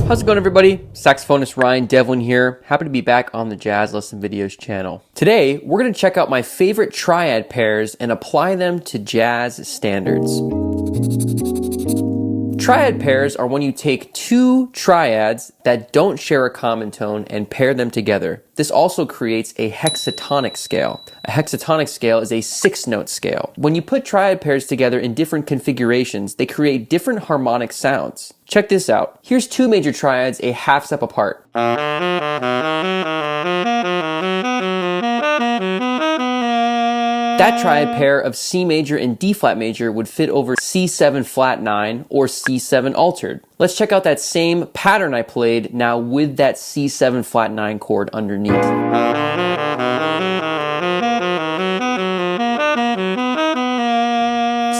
How's it going, everybody? Saxophonist Ryan Devlin here. Happy to be back on the Jazz Lesson Videos channel. Today, we're going to check out my favorite triad pairs and apply them to jazz standards. Triad pairs are when you take two triads that don't share a common tone and pair them together. This also creates a hexatonic scale. A hexatonic scale is a 6-note scale. When you put triad pairs together in different configurations, they create different harmonic sounds. Check this out. Here's two major triads a half step apart. That triad pair of C major and D flat major would fit over C7 flat 9 or C7 altered. Let's check out that same pattern I played now with that C7 flat 9 chord underneath.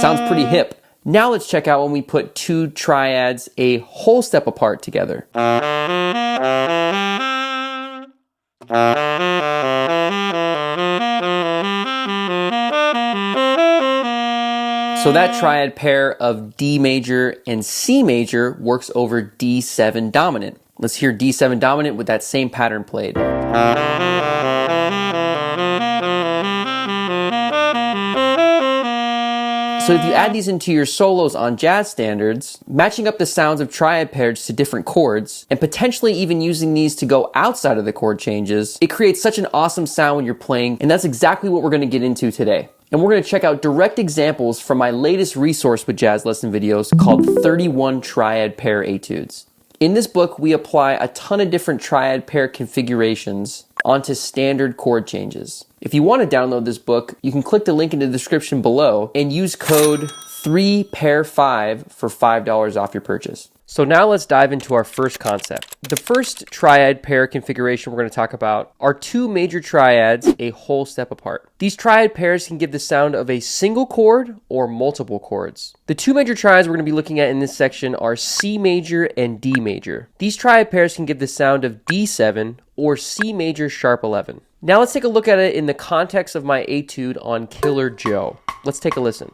Sounds pretty hip. Now let's check out when we put two triads a whole step apart together. So that triad pair of D major and C major works over D7 dominant. Let's hear D7 dominant with that same pattern played. So if you add these into your solos on jazz standards, matching up the sounds of triad pairs to different chords, and potentially even using these to go outside of the chord changes, it creates such an awesome sound when you're playing, and that's exactly what we're going to get into today. And we're going to check out direct examples from my latest resource with jazz lesson videos called 31 Triad Pair Etudes. In this book, we apply a ton of different triad pair configurations onto standard chord changes. If you want to download this book, you can click the link in the description below and use code 3pair5 for $5 off your purchase. So now let's dive into our first concept. The first triad pair configuration we're going to talk about are two major triads a whole step apart. These triad pairs can give the sound of a single chord or multiple chords. The two major triads we're going to be looking at in this section are C major and D major. These triad pairs can give the sound of D7 or C major sharp 11. Now let's take a look at it in the context of my etude on Killer Joe. Let's take a listen.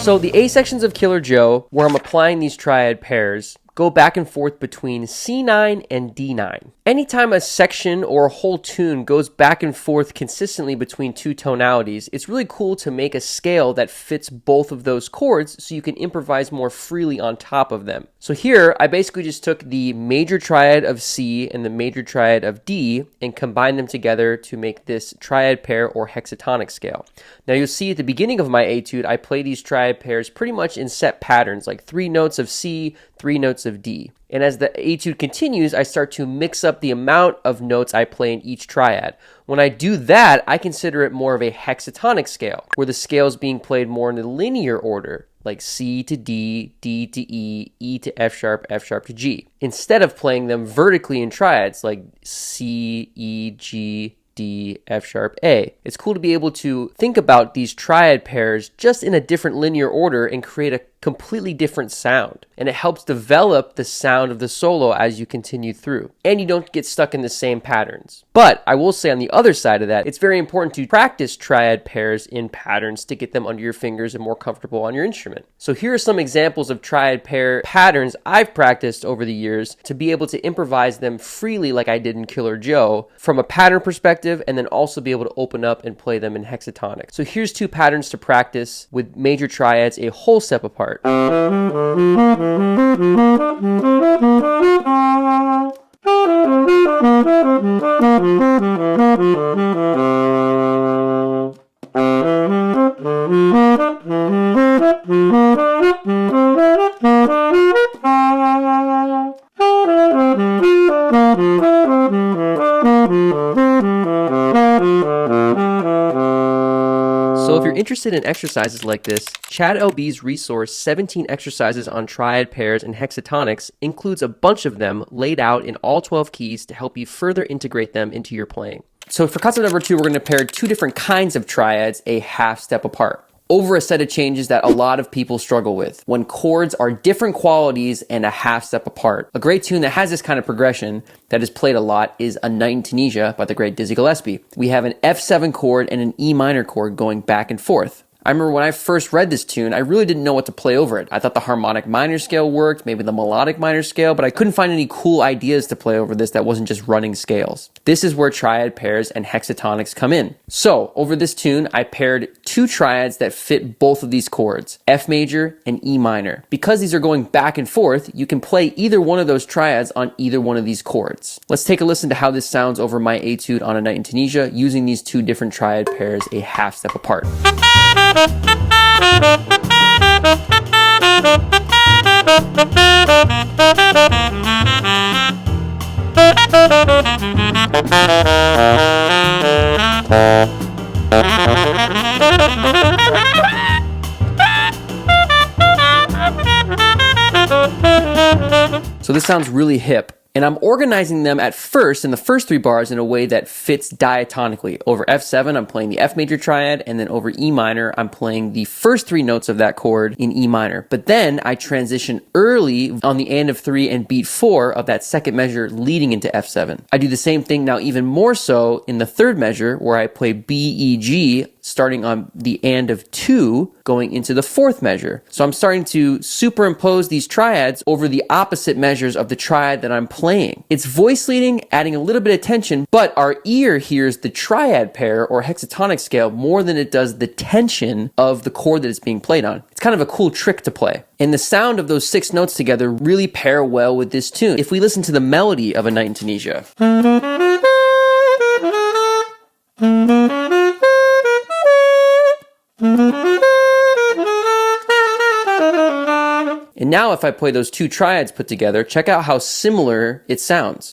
So the A sections of Killer Joe, where I'm applying these triad pairs, go back and forth between C9 and D9. Anytime a section or a whole tune goes back and forth consistently between two tonalities, it's really cool to make a scale that fits both of those chords so you can improvise more freely on top of them. So here, I basically just took the major triad of C and the major triad of D and combined them together to make this triad pair or hexatonic scale. Now you'll see at the beginning of my etude, I play these triad pairs pretty much in set patterns, like 3 notes of C, 3 notes of D. And as the etude continues, I start to mix up the amount of notes I play in each triad. When I do that, I consider it more of a hexatonic scale, where the scale is being played more in a linear order, like C to D, D to E, E to F sharp to G, instead of playing them vertically in triads, like C, E, G, D, F sharp, A. It's cool to be able to think about these triad pairs just in a different linear order and create a completely different sound. And it helps develop the sound of the solo as you continue through. And you don't get stuck in the same patterns. But I will say on the other side of that, it's very important to practice triad pairs in patterns to get them under your fingers and more comfortable on your instrument. So here are some examples of triad pair patterns I've practiced over the years to be able to improvise them freely like I did in Killer Joe from a pattern perspective, and then also be able to open up and play them in hexatonic. So here's two patterns to practice with major triads a whole step apart. So if you're interested in exercises like this, Chad LB's resource 17 exercises on triad pairs and hexatonics includes a bunch of them laid out in all 12 keys to help you further integrate them into your playing. So for concept number 2, we're going to pair two different kinds of triads a half step apart over a set of changes that a lot of people struggle with, when chords are different qualities and a half step apart. A great tune that has this kind of progression that is played a lot is A Night in Tunisia by the great Dizzy Gillespie. We have an F7 chord and an E minor chord going back and forth. I remember when I first read this tune, I really didn't know what to play over it. I thought the harmonic minor scale worked, maybe the melodic minor scale, but I couldn't find any cool ideas to play over this that wasn't just running scales. This is where triad pairs and hexatonics come in. So, over this tune, I paired two triads that fit both of these chords, F major and E minor. Because these are going back and forth, you can play either one of those triads on either one of these chords. Let's take a listen to how this sounds over my etude on A Night in Tunisia using these two different triad pairs a half step apart. So this sounds really hip. And I'm organizing them at first in the first 3 bars in a way that fits diatonically. Over F7, I'm playing the F major triad, and then over E minor, I'm playing the first 3 notes of that chord in E minor. But then I transition early on the end of 3 and beat 4 of that second measure leading into F7. I do the same thing now even more so in the third measure where I play B, E, G, starting on the and of 2 going into the fourth measure. So I'm starting to superimpose these triads over the opposite measures of the triad that I'm playing. It's voice leading, adding a little bit of tension, but our ear hears the triad pair or hexatonic scale more than it does the tension of the chord that it's being played on. It's kind of a cool trick to play. And the sound of those 6 notes together really pair well with this tune. If we listen to the melody of A Night in Tunisia. And now if I play those 2 triads put together, check out how similar it sounds.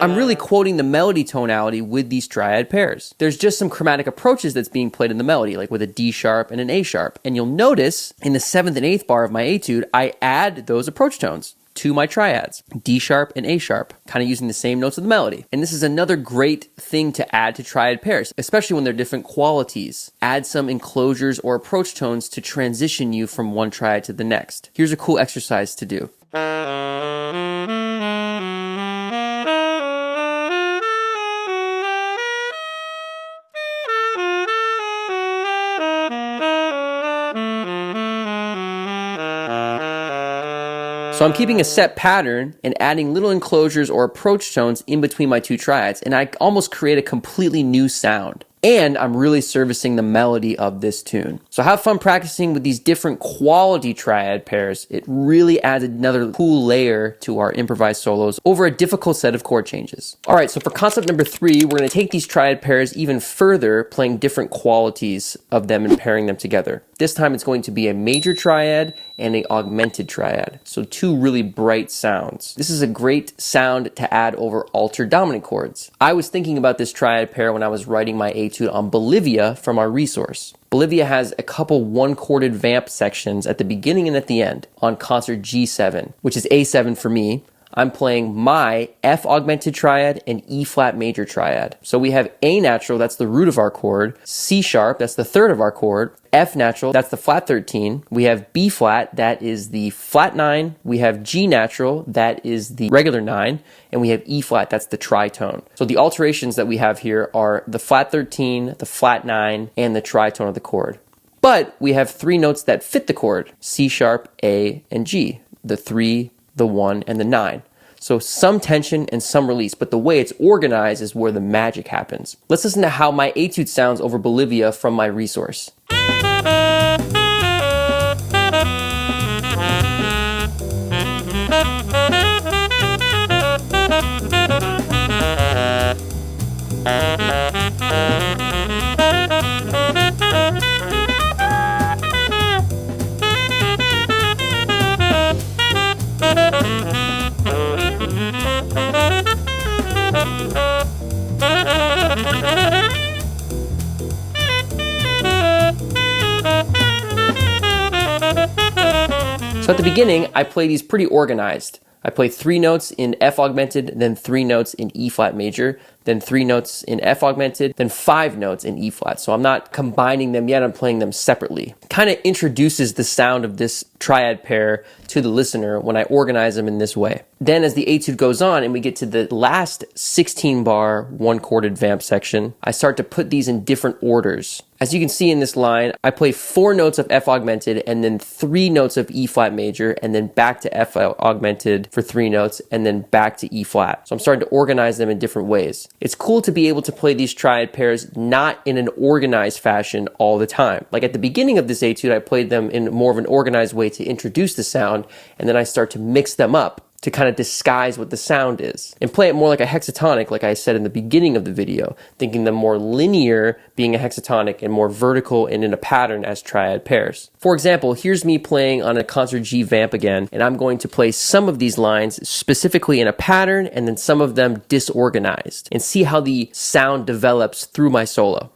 I'm really quoting the melody tonality with these triad pairs. There's just some chromatic approaches that's being played in the melody, like with a D sharp and an A sharp. And you'll notice in the 7th and 8th bar of my etude, I add those approach tones to my triads, D sharp and A sharp, kind of using the same notes of the melody. And this is another great thing to add to triad pairs, especially when they're different qualities. Add some enclosures or approach tones to transition you from one triad to the next. Here's a cool exercise to do. So I'm keeping a set pattern and adding little enclosures or approach tones in between my 2 triads, and I almost create a completely new sound. And I'm really servicing the melody of this tune. So have fun practicing with these different quality triad pairs. It really adds another cool layer to our improvised solos over a difficult set of chord changes. All right, so for concept number 3, we're going to take these triad pairs even further, playing different qualities of them and pairing them together. This time it's going to be a major triad and an augmented triad. So 2 really bright sounds. This is a great sound to add over altered dominant chords. I was thinking about this triad pair when I was writing my etude on Bolivia from our resource. Bolivia has a couple 1-chorded vamp sections at the beginning and at the end on concert G7, which is A7 for me. I'm playing my F augmented triad and E flat major triad. So we have A natural, that's the root of our chord, C sharp, that's the third of our chord, F natural, that's the flat 13. We have B flat, that is the flat 9. We have G natural, that is the regular 9. And we have E flat, that's the tritone. So the alterations that we have here are the flat 13, the flat 9, and the tritone of the chord. But we have 3 notes that fit the chord, C sharp, A, and G, the 3, the 1, and the 9. So some tension and some release, but the way it's organized is where the magic happens. Let's listen to how my etude sounds over Bolivia from my resource. So at the beginning, I play these pretty organized. I play 3 notes in F augmented, then 3 notes in E flat major, then 3 notes in F augmented, then 5 notes in E flat. So I'm not combining them yet, I'm playing them separately. Kind of introduces the sound of this triad pair to the listener when I organize them in this way. Then as the etude goes on and we get to the last 16 bar 1-chorded vamp section, I start to put these in different orders. As you can see in this line, I play 4 notes of F augmented and then 3 notes of E flat major and then back to F augmented for 3 notes and then back to E flat. So I'm starting to organize them in different ways. It's cool to be able to play these triad pairs not in an organized fashion all the time. Like at the beginning of this etude, I played them in more of an organized way to introduce the sound, and then I start to mix them up to kind of disguise what the sound is and play it more like a hexatonic, like I said in the beginning of the video, thinking them more linear being a hexatonic and more vertical and in a pattern as triad pairs. For example, here's me playing on a concert G vamp again, and I'm going to play some of these lines specifically in a pattern and then some of them disorganized and see how the sound develops through my solo.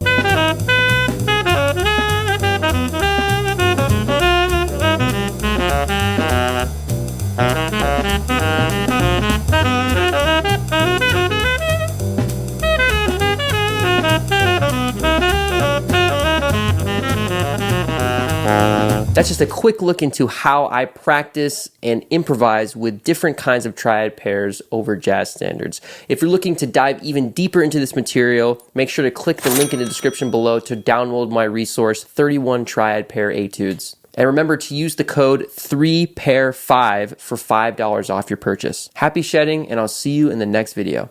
That's just a quick look into how I practice and improvise with different kinds of triad pairs over jazz standards. If you're looking to dive even deeper into this material, make sure to click the link in the description below to download my resource, 31 Triad Pair Etudes. And remember to use the code 3pair5 for $5 off your purchase. Happy shedding, and I'll see you in the next video.